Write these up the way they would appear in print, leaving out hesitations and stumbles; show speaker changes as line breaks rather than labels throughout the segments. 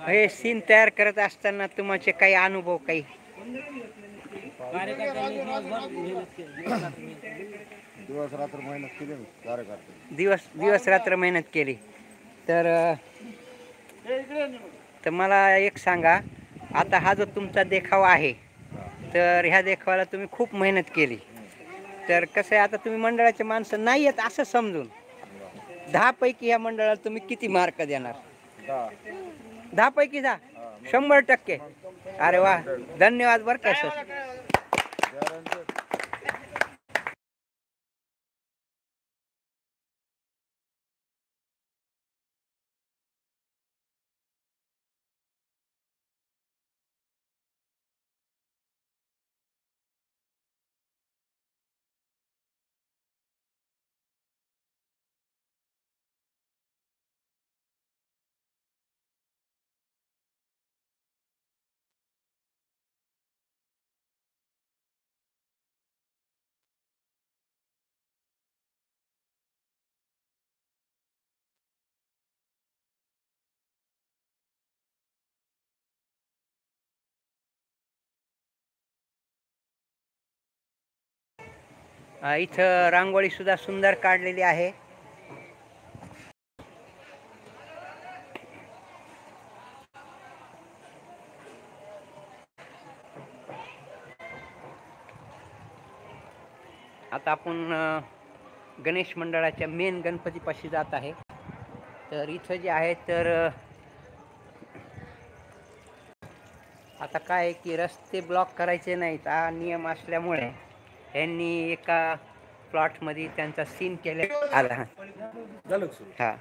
हे सीन तयार करत असताना तुमचे काही अनुभव काही
दिवस रात्र मेहनत केली कार्यकर्ते
दिवस रात्र मेहनत केली तर तर मला एक सांगा आता हा जो तुमचा देखावा आहे तर ह्या देखावाला तुम्ही खूप मेहनत केली तर कसं आहे आता तुम्ही मंडळाचे माणसं नाही आहेत असं समजून 10 पैकी या मंडळाला तुम्ही किती मार्क देणार 10 पैकी 10 100%. अरे वा धन्यवाद बरं का सर. इथं रांगोळी सुद्धा सुंदर काढलेली आहे. आता आपण गणेश मंडळाच्या मेन गणपतीपाशी जात आहे. तर इथं जे आहे तर आता काय आहे की रस्ते ब्लॉक करायचे नाहीत हा नियम असल्यामुळे यांनी एका प्लॉटमध्ये त्यांचा सीन केले आला. हा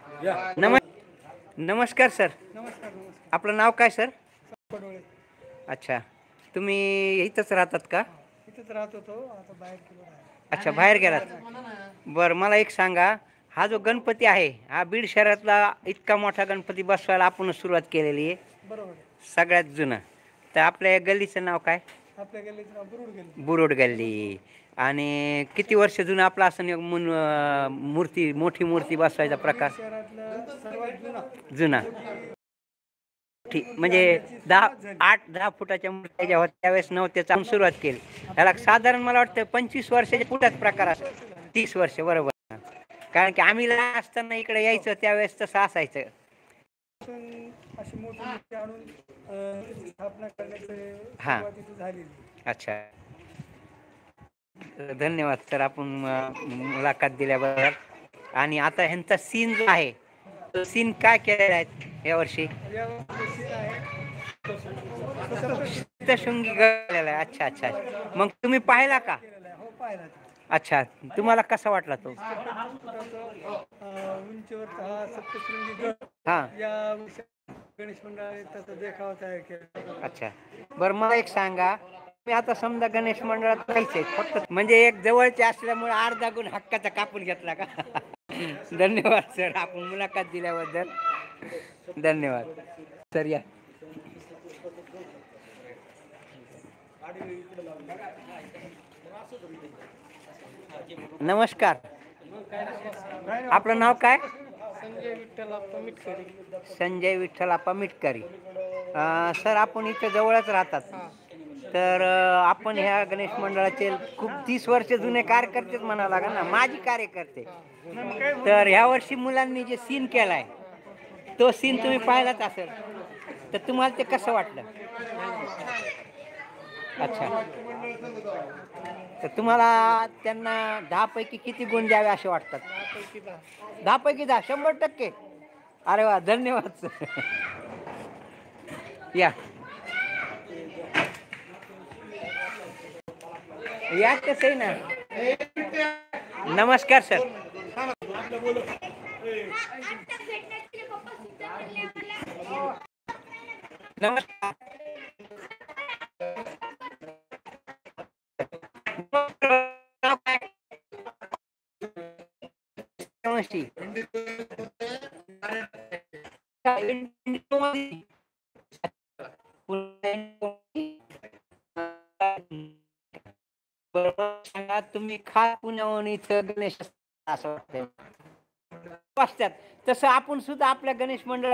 नमस्कार सर. आपलं नाव काय सर? अच्छा तुम्ही इथंच राहतात का?
इथंच राहत होतो आता बाहेर गेलो.
अच्छा बाहेर गेलात. बरं मला एक सांगा हा जो गणपती आहे हा बीड शहरातला इतका मोठा गणपती बसवायला आपणच सुरुवात केलेली आहे
बरोबर
सगळ्यात जुना. तर आपल्या गल्लीचं नाव काय?
आपल्या गल्लीचं नाव बुरुड गल्ली.
बुरुड गल्ली. आणि किती वर्ष जुना आपला असं मूर्ती मोठी मूर्ती बसवायचा प्रकार?
शहरातलं सर्वात
जुना ठीक म्हणजे 8-10 फुटाच्या मूर्त्या जेव्हा त्यावेळेस नव्हत्या आपण सुरुवात केली. त्याला साधारण मला वाटतं 25 वर्षाच्या पुढ्यात प्रकार असतो. 30 वर्ष बरोबर. कारण की आम्ही लहान असताना इकडे यायचं त्यावेळेस तसं असायचं.
अशी मोठी मूर्ती आणून स्थापना करण्याची
हां
सुरुवात इथे झालेली.
अच्छा धन्यवाद सर आपण मुलाखत दिल्याबद्दल. आणि आता ह्यांचा सीन जो आहे तो सीन काय केलेला आहे यावर्षी? सप्तशृंगी केलेला आहे. अच्छा अच्छा मग तुम्ही पाहिला का?
हो पाहिला.
अच्छा तुम्हाला कसा वाटला तो?
उंचीवरचा हा सप्तशृंगी गड
हां
या गणेश मंडळाने त्याचा देखावा तयार केला.
अच्छा बरं मला एक सांगा मी आता समजा गणेश मंडळात जायचंय फक्त म्हणजे एक जवळचे असल्यामुळे अर्धा गुण हक्काचा कापून घेतला का? धन्यवाद सर आपण मुलाखत दिल्याबद्दल. धन्यवाद सर. या नमस्कार. आपलं नाव काय?
संजय विठ्ठल मिटकरी.
संजय विठ्ठल मिटकरी. सर आपण इथं जवळच राहतात तर आपण ह्या गणेश मंडळाचे खूप 30 वर्ष जुने कार्यकर्तेच म्हणावं लागेल ना माझी कार्यकर्ते. तर ह्या वर्षी मुलांनी जे सीन केलाय तो सीन तुम्ही पाहिलाच असेल तर तुम्हाला ते कसं वाटलं? अच्छा तर तुम्हाला त्यांना 10 पैकी किती गुण द्यावे असे वाटतात? 10 पैकी 10 100%. अरे वा धन्यवाद सर. या या कसं आहे ना. नमस्कार सर. नमस्कार. सांगा तुम्ही खा पुण्याहून इथं गणेश असं वाटतंय तसं आपण सुद्धा आपल्या गणेश मंडळात